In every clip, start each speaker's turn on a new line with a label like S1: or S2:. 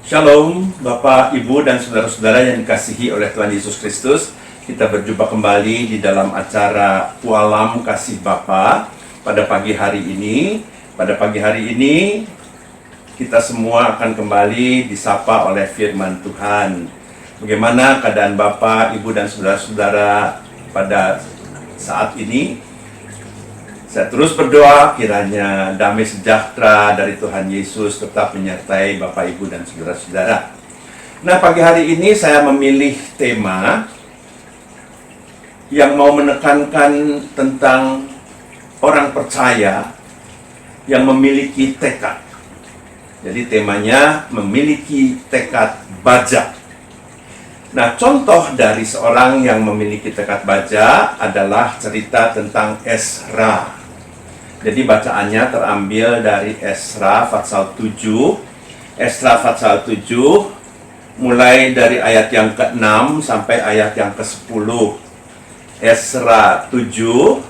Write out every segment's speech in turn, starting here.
S1: Shalom, Bapak, Ibu, dan saudara-saudara yang dikasihi oleh Tuhan Yesus Kristus. Kita berjumpa kembali di dalam acara Pualam Kasih Bapa pada pagi hari ini. Pada pagi hari ini, kita semua akan kembali disapa oleh firman Tuhan. Bagaimana keadaan Bapak, Ibu, dan saudara-saudara pada saat ini? Saya terus berdoa kiranya damai sejahtera dari Tuhan Yesus tetap menyertai Bapak, Ibu, dan saudara-saudara. Nah, pagi hari ini saya memilih tema yang mau menekankan tentang orang percaya yang memiliki tekad. Jadi temanya memiliki tekad baja. Nah, contoh dari seorang yang memiliki tekad baja adalah cerita tentang Ezra. Jadi bacaannya terambil dari Ezra pasal 7. Ezra pasal 7 mulai dari ayat yang ke-6 sampai ayat yang ke-10. Ezra 7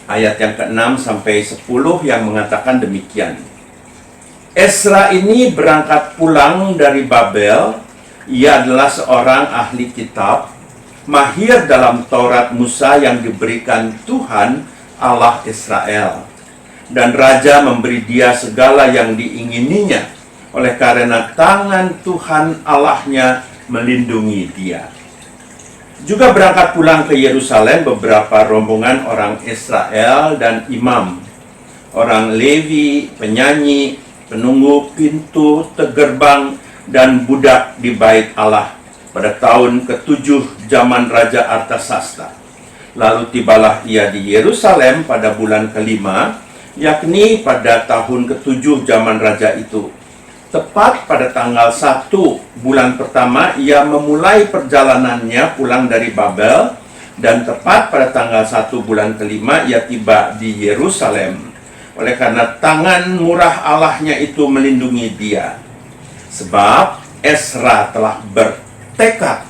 S1: ayat yang ke-6 sampai 10 yang mengatakan demikian. Ezra ini berangkat pulang dari Babel. Ia adalah seorang ahli kitab, mahir dalam Taurat Musa yang diberikan Tuhan Allah Israel, dan raja memberi dia segala yang diingininya, oleh karena tangan Tuhan Allahnya melindungi dia. Juga berangkat pulang ke Yerusalem beberapa rombongan orang Israel dan imam, orang Lewi, penyanyi, penunggu pintu gerbang, dan budak di bait Allah pada tahun ke-7 zaman Raja Artasasta. Lalu tibalah ia di Yerusalem pada bulan ke-5, yakni pada tahun ke-7 zaman raja itu. Tepat pada tanggal 1 bulan pertama, ia memulai perjalanannya pulang dari Babel, dan tepat pada tanggal 1 bulan ke-5, ia tiba di Yerusalem. Oleh karena tangan murah Allahnya itu melindungi dia. Sebab Ezra telah bertekad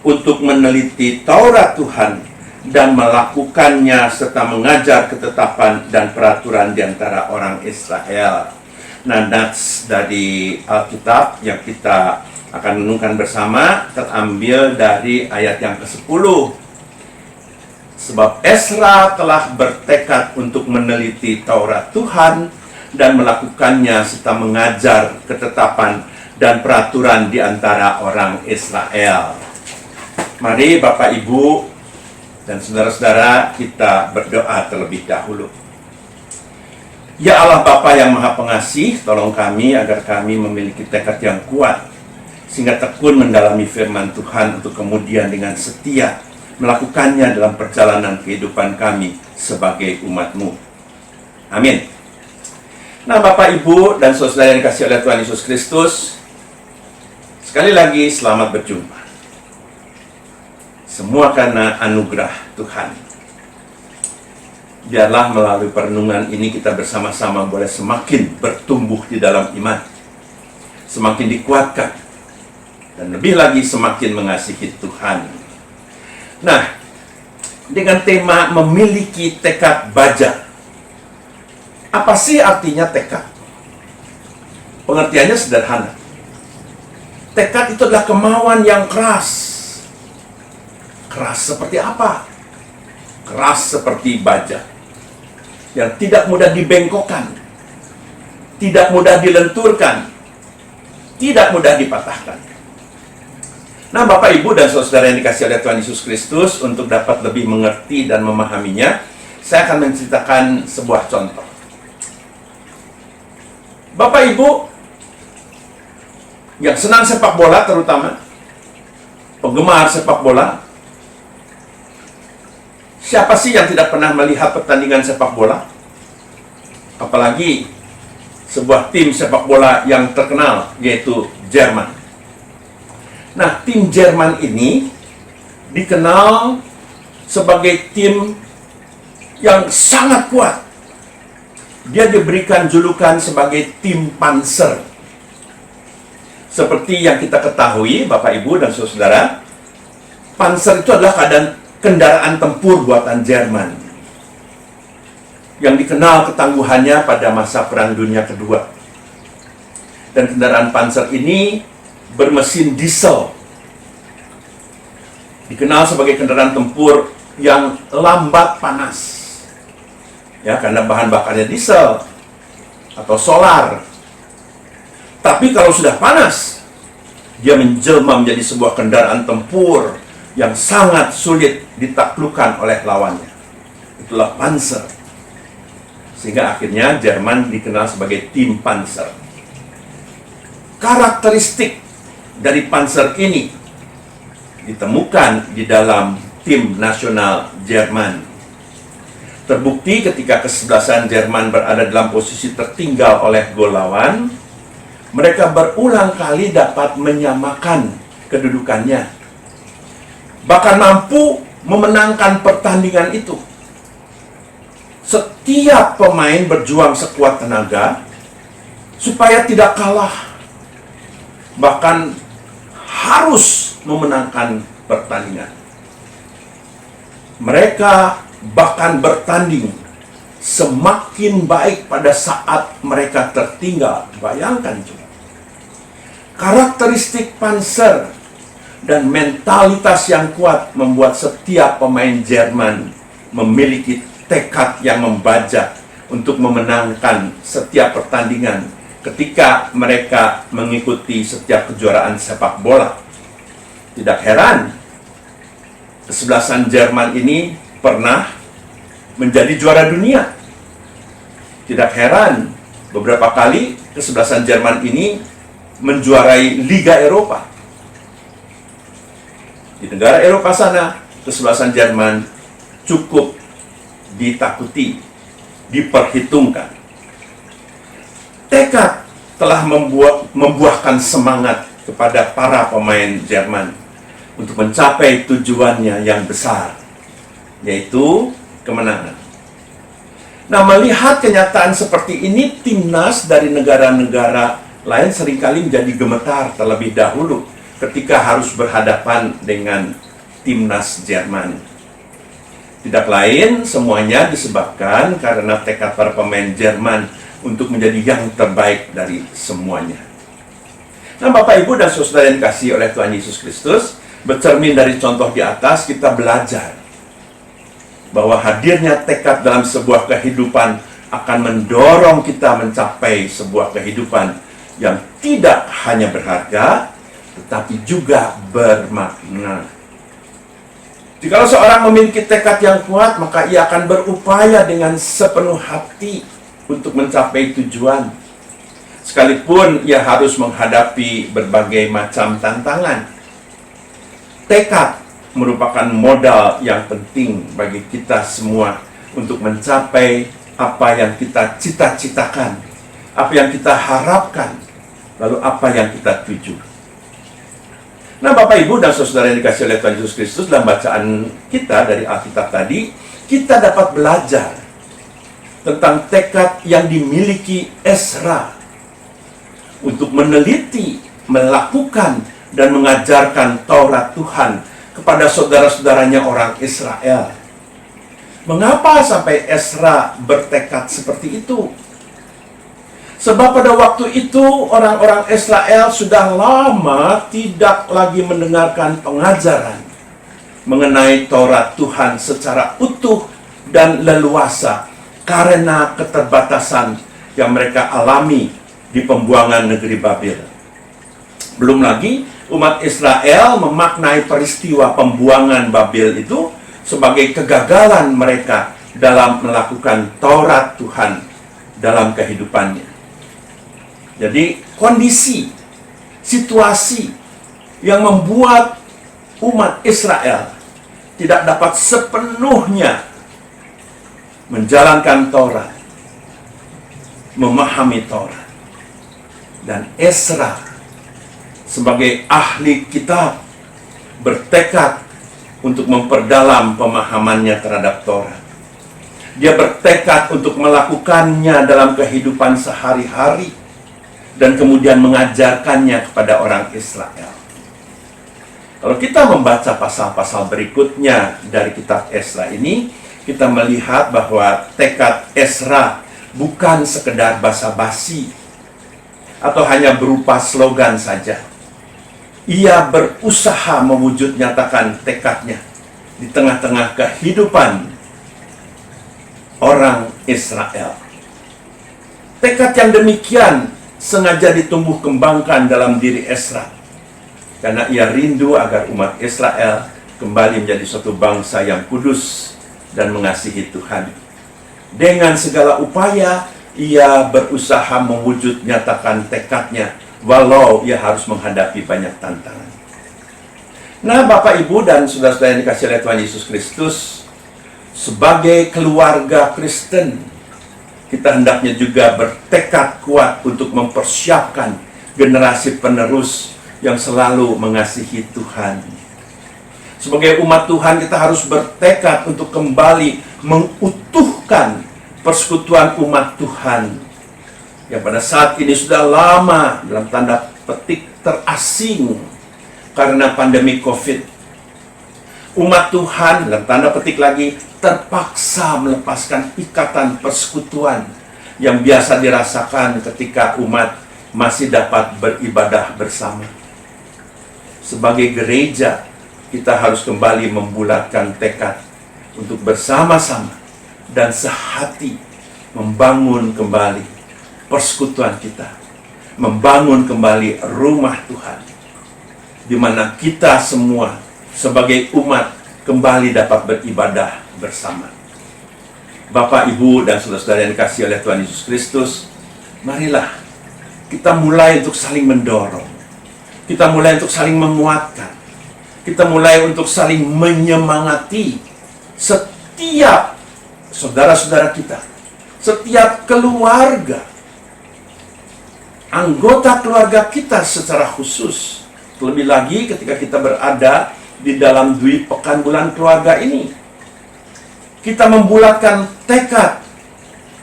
S1: untuk meneliti Taurat Tuhan dan melakukannya serta mengajar ketetapan dan peraturan di antara orang Israel. Nah, nats dari Alkitab yang kita akan renungkan bersama terambil dari ayat yang ke-10. Sebab Ezra telah bertekad untuk meneliti Taurat Tuhan dan melakukannya serta mengajar ketetapan dan peraturan di antara orang Israel. Mari Bapak, Ibu, dan saudara-saudara, kita berdoa terlebih dahulu. Ya Allah Bapa yang Maha Pengasih, tolong kami agar kami memiliki tekad yang kuat, sehingga tekun mendalami firman Tuhan untuk kemudian dengan setia melakukannya dalam perjalanan kehidupan kami sebagai umat-Mu. Amin. Nah, Bapak, Ibu, dan saudara yang dikasihi oleh Tuhan Yesus Kristus, sekali lagi selamat berjumpa. Semua karena anugerah Tuhan. Biarlah melalui perenungan ini kita bersama-sama boleh semakin bertumbuh di dalam iman, semakin dikuatkan, dan lebih lagi semakin mengasihi Tuhan. Nah, dengan tema memiliki tekad baja. Apa sih artinya tekad? Pengertiannya sederhana. Tekad itu adalah kemauan yang keras. Keras seperti apa? Keras seperti baja, yang tidak mudah dibengkokkan, tidak mudah dilenturkan, tidak mudah dipatahkan. Nah, Bapak, Ibu, dan saudara yang dikasihi oleh Tuhan Yesus Kristus, untuk dapat lebih mengerti dan memahaminya, saya akan menceritakan sebuah contoh. Bapak, Ibu yang senang sepak bola, terutama penggemar sepak bola, siapa sih yang tidak pernah melihat pertandingan sepak bola? Apalagi sebuah tim sepak bola yang terkenal, yaitu Jerman. Nah, tim Jerman ini dikenal sebagai tim yang sangat kuat. Dia diberikan julukan sebagai tim Panzer. Seperti yang kita ketahui, Bapak, Ibu, dan saudara, Panzer itu adalah kendaraan tempur buatan Jerman yang dikenal ketangguhannya pada masa Perang Dunia Kedua. Dan kendaraan panser ini bermesin diesel. Dikenal sebagai kendaraan tempur yang lambat panas. Ya, karena bahan bakarnya diesel atau solar. Tapi kalau sudah panas, dia menjelma menjadi sebuah kendaraan tempur yang sangat sulit ditaklukkan oleh lawannya. Itulah Panzer. Sehingga akhirnya Jerman dikenal sebagai tim Panzer. Karakteristik dari Panzer ini ditemukan di dalam tim nasional Jerman. Terbukti ketika kesebelasan Jerman berada dalam posisi tertinggal oleh gol lawan, mereka berulang kali dapat menyamakan kedudukannya. Bahkan mampu memenangkan pertandingan itu. Setiap pemain berjuang sekuat tenaga supaya tidak kalah. Bahkan harus memenangkan pertandingan. Mereka bahkan bertanding semakin baik pada saat mereka tertinggal. Bayangkan coba. Karakteristik Panzer dan mentalitas yang kuat membuat setiap pemain Jerman memiliki tekad yang membajak untuk memenangkan setiap pertandingan ketika mereka mengikuti setiap kejuaraan sepak bola. Tidak heran, kesebelasan Jerman ini pernah menjadi juara dunia. Tidak heran, beberapa kali kesebelasan Jerman ini menjuarai Liga Eropa. Di negara Eropa sana, kesebelasan Jerman cukup ditakuti, diperhitungkan. Tekad telah membuahkan semangat kepada para pemain Jerman untuk mencapai tujuannya yang besar, yaitu kemenangan. Nah, melihat kenyataan seperti ini, timnas dari negara-negara lain seringkali menjadi gemetar terlebih dahulu ketika harus berhadapan dengan timnas Jerman. Tidak lain, semuanya disebabkan karena tekad para pemain Jerman untuk menjadi yang terbaik dari semuanya. Nah, Bapak, Ibu, dan saudara yang dikasihi oleh Tuhan Yesus Kristus, bercermin dari contoh di atas, kita belajar bahwa hadirnya tekad dalam sebuah kehidupan akan mendorong kita mencapai sebuah kehidupan yang tidak hanya berharga, tetapi juga bermakna. Jika seorang memiliki tekad yang kuat, maka ia akan berupaya dengan sepenuh hati untuk mencapai tujuan. Sekalipun ia harus menghadapi berbagai macam tantangan. Tekad merupakan modal yang penting bagi kita semua untuk mencapai apa yang kita cita-citakan, apa yang kita harapkan, lalu apa yang kita tuju. Nah, Bapak, Ibu, dan saudara yang dikasihi oleh Tuhan Yesus Kristus, dalam bacaan kita dari Alkitab tadi, kita dapat belajar tentang tekad yang dimiliki Ezra untuk meneliti, melakukan, dan mengajarkan Taurat Tuhan kepada saudara-saudaranya orang Israel. Mengapa sampai Ezra bertekad seperti itu? Sebab pada waktu itu orang-orang Israel sudah lama tidak lagi mendengarkan pengajaran mengenai Taurat Tuhan secara utuh dan leluasa karena keterbatasan yang mereka alami di pembuangan negeri Babel. Belum lagi umat Israel memaknai peristiwa pembuangan Babel itu sebagai kegagalan mereka dalam melakukan Taurat Tuhan dalam kehidupannya. Jadi kondisi, situasi yang membuat umat Israel tidak dapat sepenuhnya menjalankan Taurat, memahami Taurat. Dan Ezra sebagai ahli kitab bertekad untuk memperdalam pemahamannya terhadap Taurat. Dia bertekad untuk melakukannya dalam kehidupan sehari-hari dan kemudian mengajarkannya kepada orang Israel. Kalau kita membaca pasal-pasal berikutnya dari kitab Ezra ini, kita melihat bahwa tekad Ezra bukan sekedar basa-basi, atau hanya berupa slogan saja. Ia berusaha mewujud nyatakan tekadnya di tengah-tengah kehidupan orang Israel. Tekad yang demikian sengaja ditumbuh kembangkan dalam diri Ezra, karena ia rindu agar umat Israel kembali menjadi suatu bangsa yang kudus dan mengasihi Tuhan. Dengan segala upaya, ia berusaha mewujud nyatakan tekadnya, walau ia harus menghadapi banyak tantangan. Nah, Bapak, Ibu, dan saudara-saudara yang dikasihi oleh Tuhan Yesus Kristus, sebagai keluarga Kristen, kita hendaknya juga bertekad kuat untuk mempersiapkan generasi penerus yang selalu mengasihi Tuhan. Sebagai umat Tuhan, kita harus bertekad untuk kembali mengutuhkan persekutuan umat Tuhan yang pada saat ini sudah lama dalam tanda petik terasing karena pandemi COVID. Umat Tuhan dalam tanda petik lagi terpaksa melepaskan ikatan persekutuan yang biasa dirasakan ketika umat masih dapat beribadah bersama. Sebagai gereja, kita harus kembali membulatkan tekad untuk bersama-sama dan sehati membangun kembali persekutuan kita, membangun kembali rumah Tuhan, di mana kita semua sebagai umat kembali dapat beribadah bersama. Bapak, Ibu, dan saudara-saudara yang dikasihi oleh Tuhan Yesus Kristus, marilah kita mulai untuk saling mendorong, kita mulai untuk saling menguatkan, kita mulai untuk saling menyemangati setiap saudara-saudara kita, setiap keluarga, anggota keluarga kita secara khusus. Terlebih lagi ketika kita berada di dalam dwi pekan bulan keluarga ini, kita membulatkan tekad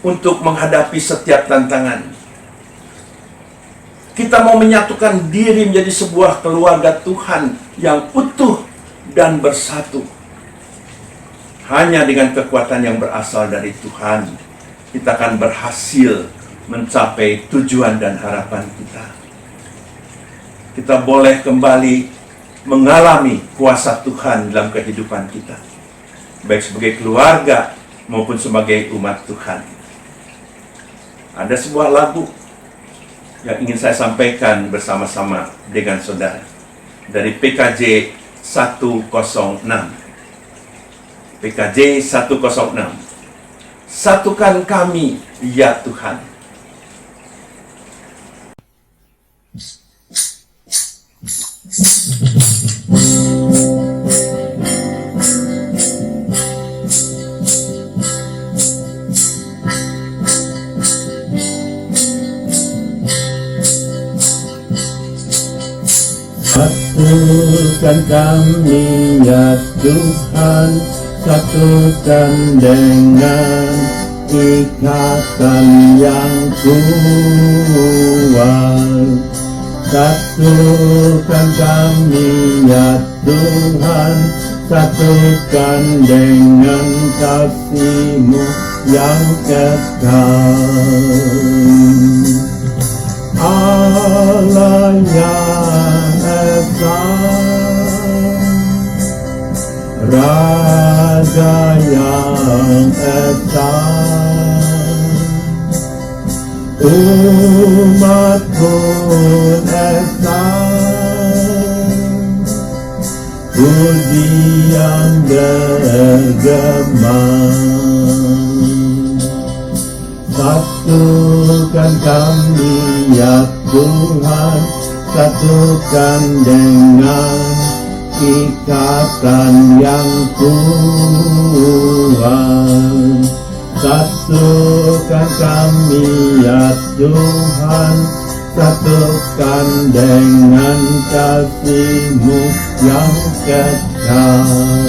S1: untuk menghadapi setiap tantangan. Kita mau menyatukan diri menjadi sebuah keluarga Tuhan yang utuh dan bersatu. Hanya dengan kekuatan yang berasal dari Tuhan, kita akan berhasil mencapai tujuan dan harapan kita. Kita boleh kembali mengalami kuasa Tuhan dalam kehidupan kita, baik sebagai keluarga maupun sebagai umat Tuhan. Ada sebuah lagu yang ingin saya sampaikan bersama-sama dengan saudara dari PKJ 106. PKJ 106. Satukan kami, ya Tuhan.
S2: Satukan kami, ya Tuhan, satukan dengan ikatan yang kuat. Satukan kami, ya Tuhan, satukan dengan kasih-Mu yang kekal. Allah yang Esa, Raja yang Esa, umat pun Esa, puji yang bergema. Satukan kami, ya Tuhan, satukan dengan ikatan yang kuat. Satukan kami, ya Tuhan, satukan dengan kasih-Mu yang kekal.